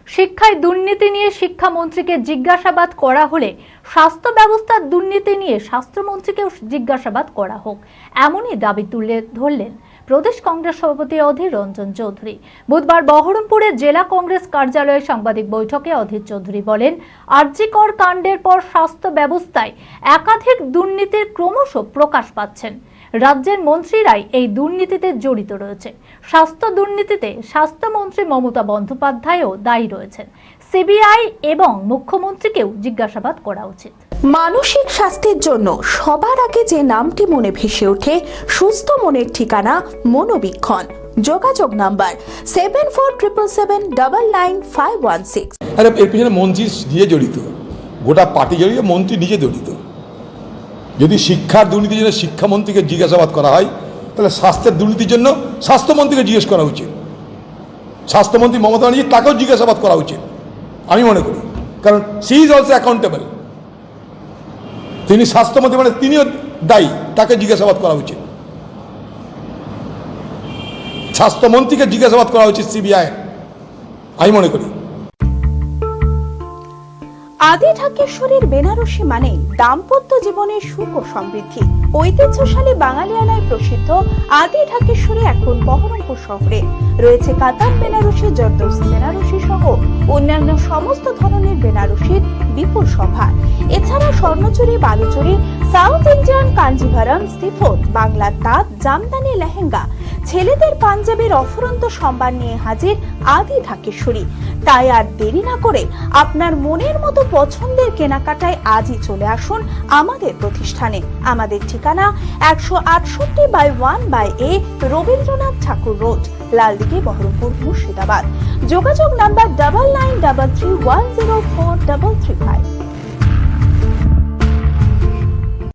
শিক্ষায় দুর্নীতি নিয়ে শিক্ষামন্ত্রীকে জিজ্ঞাসাবাদ করা হলে স্বাস্থ্য ব্যবস্থার দুর্নীতি নিয়ে স্বাস্থ্যমন্ত্রীকেও জিজ্ঞাসাবাদ করা হোক, এমনই দাবি তুলে ধরলেন প্রদেশ কংগ্রেস সভাপতি অধীর রঞ্জন চৌধুরী। বুধবার বহরমপুরে জেলা কংগ্রেস কার্যালয়ে সাংবাদিক বৈঠকে অধীর চৌধুরী বলেন, আরজিকর কাণ্ডের পর স্বাস্থ্য ব্যবস্থায় একাধিক দুর্নীতির ক্রমশ প্রকাশ পাচ্ছেন। রাজ্যের মন্ত্রীরাই এই দুর্নীতিতে জড়িত রয়েছে। স্বাস্থ্য দুর্নীতিতে স্বাস্থ্যমন্ত্রী মমতা বন্দ্যোপাধ্যায়ও দায়ী রয়েছেন। সিবিআই এবং মুখ্যমন্ত্রীকেও জিজ্ঞাসাবাদ করা উচিত। মানসিক স্বাস্থ্যের জন্য সবার আগে যে নামটি মনে ভেসে ওঠে, সুস্থ মনের ঠিকানা মনোবীক্ষণ। যোগাযোগ নাম্বার 7477799516। আরে এর পিছনে মন্ত্রী নিজে জড়িত, গোটা পার্টি জড়িত, মন্ত্রী নিজে জড়িত। যদি শিক্ষার দুর্নীতির জন্য শিক্ষামন্ত্রীকে জিজ্ঞাসাবাদ করা হয়, তাহলে স্বাস্থ্যের দুর্নীতির জন্য স্বাস্থ্যমন্ত্রীকে জিজ্ঞেস করা উচিত। স্বাস্থ্যমন্ত্রী মমতা ব্যানার্জি তাকেও জিজ্ঞাসাবাদ করা উচিত আমি মনে করি, কারণ সি ইজ অলসো অ্যাকাউন্টেবল। তিনি স্বাস্থ্যমন্ত্রী, মানে তিনিও দায়ী, তাকে জিজ্ঞাসাবাদ করা উচিত। স্বাস্থ্যমন্ত্রীকে জিজ্ঞাসাবাদ করা উচিত সিবিআই, আমি মনে করি। আদি ঢাকেশ্বরীর বেনারসি মানে দাম্পত্য জীবনের সুখ ও সমৃদ্ধি। ঐতিহ্যশালী বাঙালিয়ানায় প্রসিদ্ধ আদি ঢাকেশ্বরী এখন বহরমপুর শহরে রয়েছে। কাতার বেনারসি, জর্দোসি বেনারসি সহ অন্যান্য সমস্ত ধরনের বেনারসির বিপুল সম্ভার। এছাড়া Swarnachuri, Baluchari, South Indian Kanjivaram, chiffon, বাংলার তাঁত, জামদানি, লেহেঙ্গা, ছেলেদের পাঞ্জাবির অফুরন্ত সম্ভার নিয়ে হাজির আদি ঢাকেশ্বরী। তাই আর দেরি না করে আপনার মনের মতো পছন্দের কেনাকাটায় আজই চলে আসুন আমাদের প্রতিষ্ঠানে। আমাদের ঠিকানা 168/1/A রবীন্দ্রনাথ ঠাকুর রোড, লালদিঘি, বহরমপুর, মুর্শিদাবাদ। যোগাযোগ নাম্বার 9933104335।